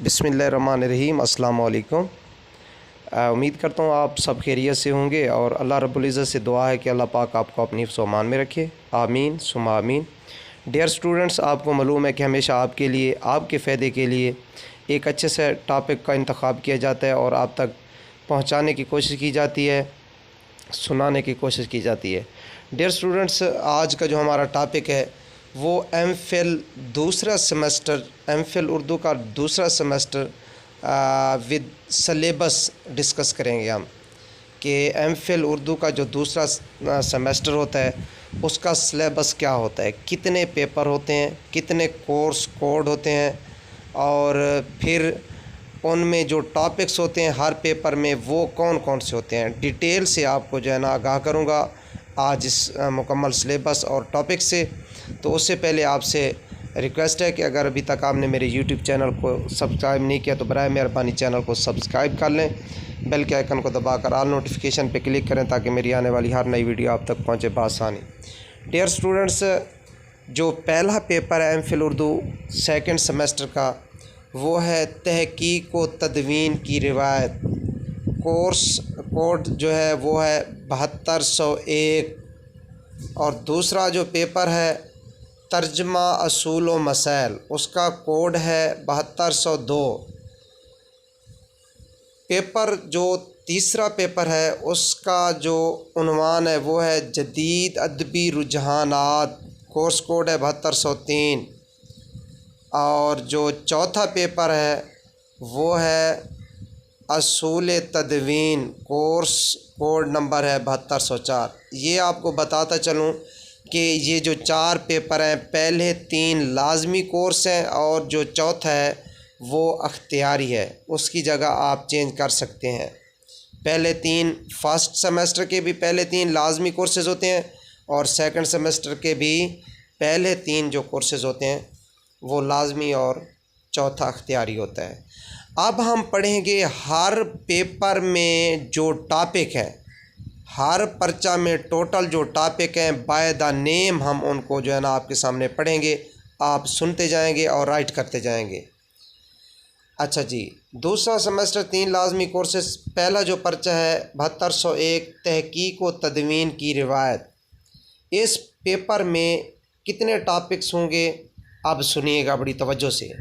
बिस्मिल्लाहिर्रहमानिर्रहीम। अस्सलाम वालेकुम। उम्मीद करता हूँ आप सब खैरियत से होंगे और अल्लाह रब्बुल इज़्ज़त से दुआ है कि अल्लाह पाक आपको अपनी हिफ्ज़ व अमान में रखे। आमीन सुम्मा आमीन। डियर स्टूडेंट्स, आपको मालूम है कि हमेशा आपके लिए, आपके फ़ायदे के लिए एक अच्छे से टॉपिक का इंतखाब किया जाता है और आप तक पहुँचाने की कोशिश की जाती है, सुनाने की कोशिश की जाती है। डियर स्टूडेंट्स, आज का जो हमारा टॉपिक है वो एमफिल दूसरा सेमेस्टर, एमफिल उर्दू का दूसरा सेमेस्टर विद सलेबस डिस्कस करेंगे हम कि एमफिल उर्दू का जो दूसरा सेमेस्टर होता है उसका सिलेबस क्या होता है, कितने पेपर होते हैं, कितने कोर्स कोड होते हैं और फिर उनमें जो टॉपिक्स होते हैं हर पेपर में वो कौन कौन से होते हैं। डिटेल से आपको जो है ना आगाह करूँगा आज इस मुकम्मल सिलेबस और टॉपिक से। तो उससे पहले आपसे रिक्वेस्ट है कि अगर अभी तक आपने मेरे YouTube चैनल को सब्सक्राइब नहीं किया तो बराए मेहरबानी चैनल को सब्सक्राइब कर लें, बेल के आइकन को दबाकर ऑल नोटिफिकेशन पे क्लिक करें ताकि मेरी आने वाली हर नई वीडियो आप तक पहुंचे बआसानी। डियर स्टूडेंट्स, जो पहला पेपर है एमफिल उर्दू सेकंड सेमेस्टर का वो है तहकीक व तदवीन की रिवायत। कोर्स कोड जो है वो है 7201 और दूसरा जो पेपर है तर्जमा असूल व मसाइल, उसका कोड है 7202। पेपर जो तीसरा पेपर है उसका जो उन्वान है वो है जदीद अदबी रुझानात, कोर्स कोड है 7203। और जो चौथा पेपर है वो है असूल तदवीन, कोर्स कोड नंबर है 7204। ये आपको बताता चलूँ कि ये जो चार पेपर हैं पहले तीन लाजमी कोर्स हैं और जो चौथा है वो अख्तियारी है, उसकी जगह आप चेंज कर सकते हैं। पहले तीन फर्स्ट सेमेस्टर के भी पहले तीन लाजमी कोर्सेज़ होते हैं और सेकंड सेमेस्टर के भी पहले तीन जो कोर्सेज़ होते हैं वो लाजमी और चौथा अख्तियारी होता है। अब हम पढ़ेंगे हर पेपर में जो टॉपिक है, हर पर्चा में टोटल जो टॉपिक हैं बाय द नेम हम उनको जो है ना आपके सामने पढ़ेंगे, आप सुनते जाएंगे और राइट करते जाएंगे। अच्छा जी, दूसरा सेमेस्टर तीन लाजमी कोर्सेस, पहला जो पर्चा है 7201 तहकीक व तदवीन की रिवायत। इस पेपर में कितने टॉपिक्स होंगे अब सुनिएगा बड़ी तवज्जो से।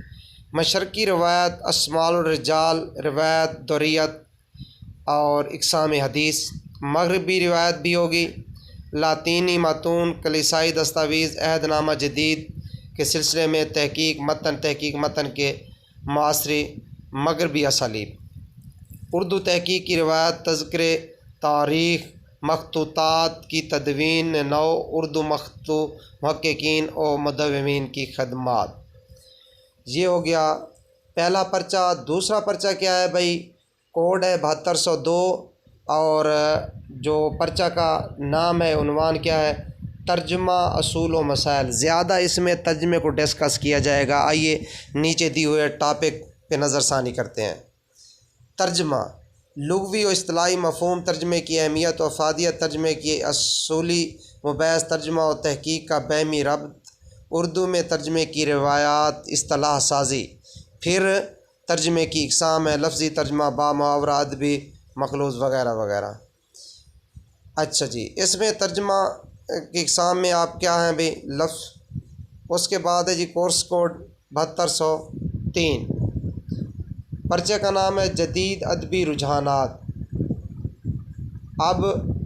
मशरकी रिवायत, अस्माउल रिजाल, रिवायत दुरियत और इक़साम हदीस। मगरबी रिवायत भी होगी, लातीनी मतून, कलीसाई दस्तावेज़, अहदनामा जदीद के सिलसिले में तहकीक मतन के मासरी मगरबी असालीब। उर्दू तहकीक की रिवायत, तज़किरे तारीख़, मखतूतात की तदवीन नौ, उर्दू मुहक्किकीन और मुदव्विमीन की खदमात। ये हो गया पहला पर्चा। दूसरा पर्चा क्या है भाई, कोड है 7202 और जो पर्चा का नाम है, उन्वान क्या है, तर्जमा असूल व मसाइल। ज़्यादा इसमें तर्जमे को डिस्कस किया जाएगा। आइए नीचे दिए हुए टॉपिक पे नज़रसानी करते हैं। तर्जमा, लुग़वी व इस्तिलाही मफ़हूम, तर्जमे की अहमियत व अफ़ादियत, तर्जमे की असूली मुबैस, तर्जमा व तहकीक का बैमी रब्त, उर्दू में तर्जमे की रिवायात, इस्तिलाह साजी। फिर तर्जमे की इक़साम है, लफ्ज़ी तर्जमा, बा मुहावरा, अदबी मखलूज़ वगैरह वगैरह। अच्छा जी, इसमें तर्जमा की इक़साम में आप क्या हैं भाई, लफ्ज़। उसके बाद है जी कोर्स कोड 7203। पर्चे का नाम है जदीद अदबी रुझानात। अब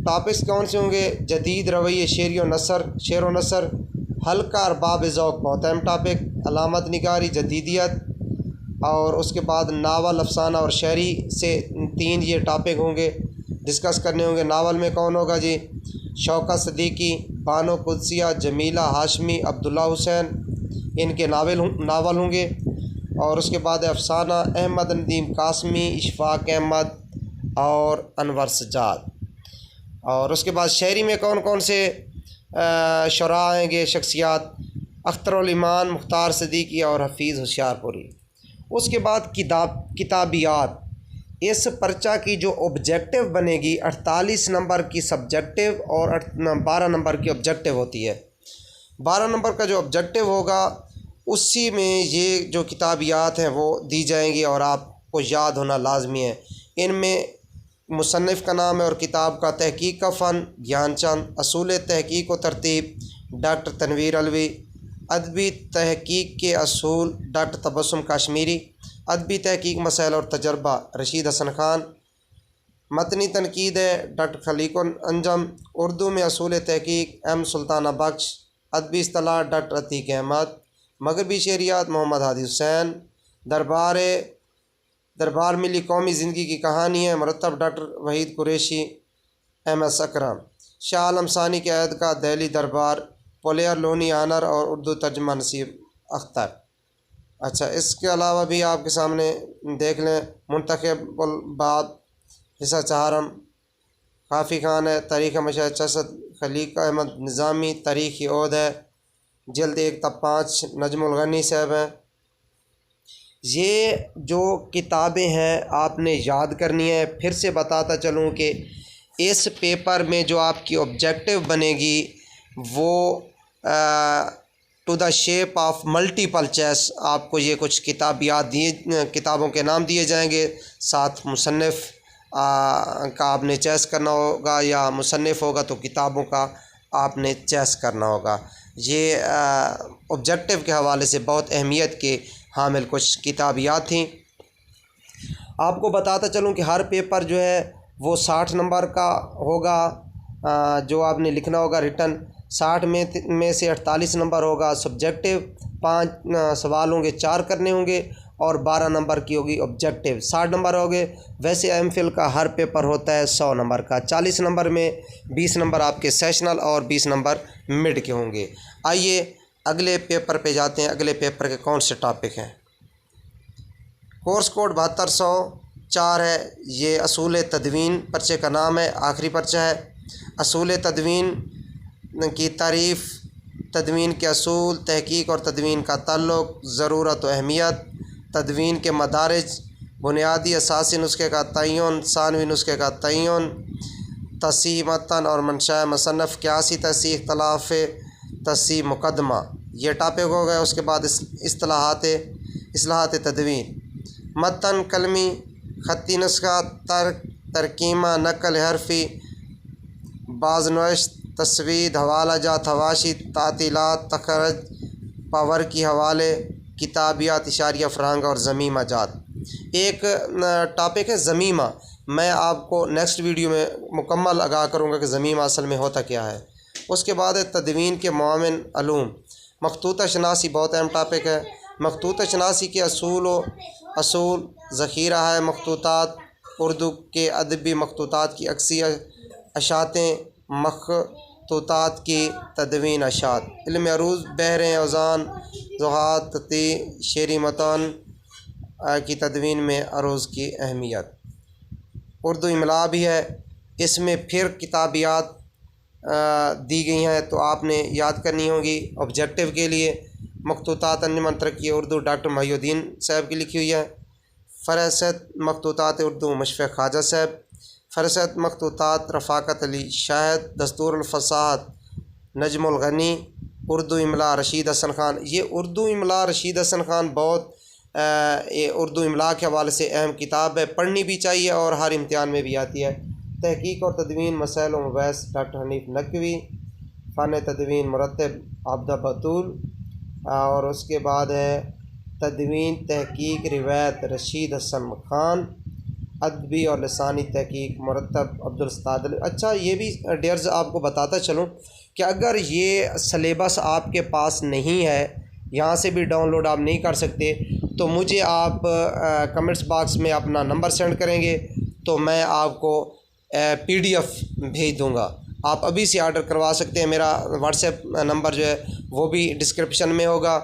टॉपिक्स कौन से होंगे, जदीद रवैये, शेर व नसर, हल्का और बाब ज़ौक़ बहुत अहम टॉपिक, अलामत निगारी, जदीदियत। और उसके बाद नावल, अफसाना और शायरी से तीन ये टॉपिक होंगे, डिस्कस करने होंगे। नावल में कौन होगा जी, शौकत सिद्दीकी, बानो कुद्सिया, जमीला हाशमी, अब्दुल्ला हुसैन, इनके नावल होंगे। और उसके बाद अफसाना, अहमद नदीम कासमी, इशफाक अहमद और अनवर सज्जाद। और उसके बाद शायरी में कौन कौन से शुरा आएंगे, शख्सियात, अख्तरुल ईमान, मुख्तार सिद्दीकी और हफीज़ होशियारपुरी। उसके बाद किताबियात। इस पर्चा की जो ऑब्जेक्टिव बनेगी 48 नंबर की सब्जेक्टिव और 12 नंबर की ऑब्जेक्टिव होती है। 12 नंबर का जो ऑब्जेक्टिव होगा उसी में ये जो किताबियात हैं वो दी जाएंगी और आपको याद होना लाजमी है। इनमें मुसन्निफ़ का नाम है और किताब का तहकीक का फ़न ज्ञानचंद, असूल तहकीक व तरतीब डॉक्टर तनवीर अलवी, अदबी तहकीक के असूल डॉक्टर तबस्सुम काश्मीरी, अदबी तहकीक मसाइल और तजर्बा रशीद हसन खान, मतनी तनकीद है डॉक्टर खलीक अंजम, उर्दू में असूल तहकीक एम सुल्ताना बख्श, अदबी इस्तिलाह डॉक्टर अतीक अहमद, मगरबी शहरियात मोहम्मद हादी हुसैन, दरबार मिली कौमी ज़िंदगी की कहानी है मुरतब डॉक्टर वहीद कुरैशी, एम.एस. अकरम, शाह आलम सानी के अहद का दहली दरबार, पोलियर लोनी आनर और उर्दू तर्जमा नसीब अख्तर। अच्छा, इसके अलावा भी आपके सामने देख लें मुंतखबुल बाद हिस्सा चहारम काफ़ी खान है, तारीख़ मशा चसद खलीक अहमद निज़ामी, तारीख़ ओद है जल्द 1 तब 5 नजमुल गनी साहब हैं। ये जो किताबें हैं आपने याद करनी है। फिर से बताता चलूँ कि इस पेपर में जो आपकी ऑब्जेक्टिव बनेगी वो to the shape of multiple choice, आपको ये कुछ किताबों के नाम दिए जाएंगे, साथ मुसन्निफ़ का आपने चॉइस करना होगा या मुसन्निफ़ होगा तो किताबों का आपने चॉइस करना होगा। ये ऑब्जेक्टिव के हवाले से बहुत अहमियत के हामिल कुछ किताबियात थी। आपको बताता चलूँ कि हर पेपर जो है वो 60 नंबर का होगा, जो आपने लिखना होगा रिटन 60 में से 48 नंबर होगा सब्जेक्टिव, 5 सवाल होंगे 4 करने होंगे और 12 नंबर की होगी ऑब्जेक्टिव, 60 नंबर हो गए। वैसे एमफिल का हर पेपर होता है 100 नंबर का, 40 नंबर में 20 नंबर आपके सेशनल और 20 नंबर मिड के होंगे। आइए अगले पेपर पे जाते हैं। अगले पेपर के कौन से टॉपिक हैं? कोर्स कोड 7204 है, ये असूल तदवीन पर्चे का नाम है, आखिरी पर्चा है। असूल तदवीन की तारीफ़, तदवीन के असूल, तहकीक और तदवीन का ताल्लुक़, ज़रूरत व अहमियत, तदवीन के मदारिज, बुनियादी असासी नुस्खे का तयन, सानवी नुस्खे का तयन, तसीह मतन और मंशा मुसन्नफ़, क्यासी तसीह, इख्तलाफ तसीह मुकदमा, ये टॉपिक हो गए। उसके बाद इस्लाहात तदवीन, मतन कलमी, ख़त्ती नुस्खा, तरकीमा, नकल हरफी, बाज़नोश, तस्वीद, हवाला जात, हवाशी, तातीलात, तखरज, पावर की हवाले, किताबियात, इशारिया फ़रांगा और ज़मीमा जात। एक टॉपिक है ज़मीमा, मैं आपको नेक्स्ट वीडियो में मुकम्मल आगाह करूँगा कि ज़मीमा असल में होता क्या है। उसके बाद है तदवीन के मुआविन अलूम, मखतूता शनासी बहुत अहम टॉपिक है। मखतूता शनासी के असूल ज़ख़ीरा है मखतूतात, उर्दू के अदबी मखतूतात की अक्सर अशातें, मखतूतात की तदवीन अशात, इल्म अरूज़, बहरें औज़ान, ज़ुहात, तती, शेरी मतन की तदवीन में अरूज़ की अहमियत। उर्दू इमला भी है, इसमें फिर किताबियात दी गई हैं तो आपने याद करनी होगी ऑब्जेक्टिव के लिए। मखतूतात अंजुमन तरक्की उर्दू डॉक्टर महिउद्दीन साहब की लिखी हुई है। फ़हरिस्त मखतूतात उर्दू मुशफ़िक़ ख्वाजा साहब। फ़हरिस्त मखतूतात रफ़ाक़त अली शाहिद। दस्तूरुल फ़साहत नजमुल गनी। उर्दू इमला रशीद हसन खान। ये उर्दू इमला रशीद हसन खान बहुत ये उर्दू इमला के हवाले से अहम किताब है, पढ़नी भी चाहिए और हर इम्तिहान में भी आती है। तहकीक और तदवीन मसाइल व मबैस डॉक्टर हनीफ नकवी। फ़न तदवीन मुरत्तब आबदा बतूल। और उसके बाद है तदवीन तहकीक रिवायत रशीद हसन खान। अदबी और लसानी तहकीक मुरत्तब अब्दुल सत्तार। अच्छा, ये भी डियर्स आपको बताता चलूँ कि अगर ये सलेबस आपके पास नहीं है, यहाँ से भी डाउनलोड आप नहीं कर सकते, तो मुझे आप कमेंट्स बॉक्स में अपना नंबर सेंड करेंगे तो मैं आपको PDF भेज दूँगा। आप अभी से ऑर्डर करवा सकते हैं। मेरा व्हाट्सएप नंबर जो है वो भी डिस्क्रिप्शन में होगा,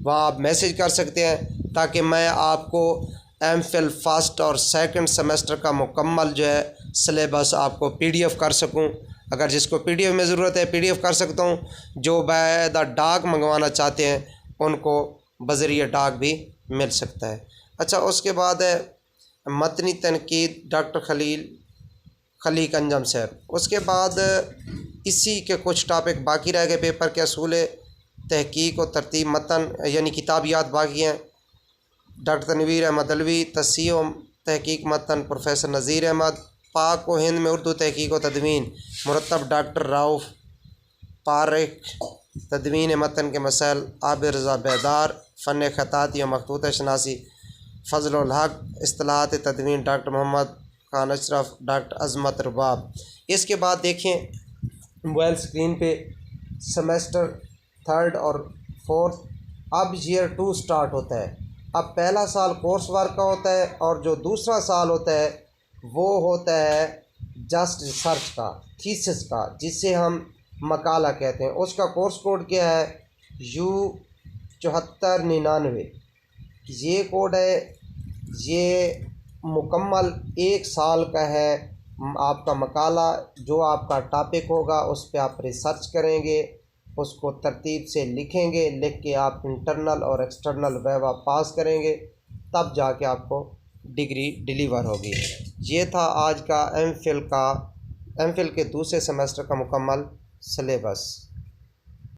वहाँ आप मैसेज कर सकते हैं ताकि मैं आपको MPhil फर्स्ट और सेकंड सेमेस्टर का मुकम्मल जो है सिलेबस आपको PDF कर सकूं। अगर जिसको PDF में ज़रूरत है PDF कर सकता हूं, जो बाय द डाक मंगवाना चाहते हैं उनको बज़रिया डाक भी मिल सकता है। अच्छा, उसके बाद है मतनी तनकीद डॉक्टर खलीक अंजम साहब। उसके बाद इसी के कुछ टॉपिक बाकी रह गए पेपर के। असूल तहकीक और तरतीब मतन यानी किताबियात बाकी हैं। डॉक्टर तनवीर अहमद अलवी। तस्सीह व तहकीक मतन प्रोफेसर नज़ीर अहमद। पाक व हिंद में उर्दू तहकीक व तदवीन मुरतब डॉक्टर राउफ़ पारिक। तदवीन मतन के मसाइल आबिद रज़ा बेदार। फ़न ख़ताती व मखतूत शनासी फ़ज़लुल हक़। इस्तिलाहात तदवीन डॉक्टर मोहम्मद खान अशरफ डॉक्टर अज़मत रबाब। इसके बाद देखें मोबाइल स्क्रीन पे सेमेस्टर 3 और 4 अब ईयर 2 स्टार्ट होता है। अब पहला साल कोर्स वर्क का होता है और जो दूसरा साल होता है वो होता है जस्ट रिसर्च का, थीसिस का, जिसे हम मकाला कहते हैं। उसका कोर्स कोड क्या है? U7499। ये कोड है, ये मुकम्मल 1 साल का है। आपका मकाला जो आपका टॉपिक होगा उस पर आप रिसर्च करेंगे, उसको तरतीब से लिखेंगे, लिख के आप इंटरनल और एक्सटर्नल वाइवा पास करेंगे, तब जाके आपको डिग्री डिलीवर होगी। ये था आज का एमफिल के दूसरे सेमेस्टर का मुकम्मल सिलेबस।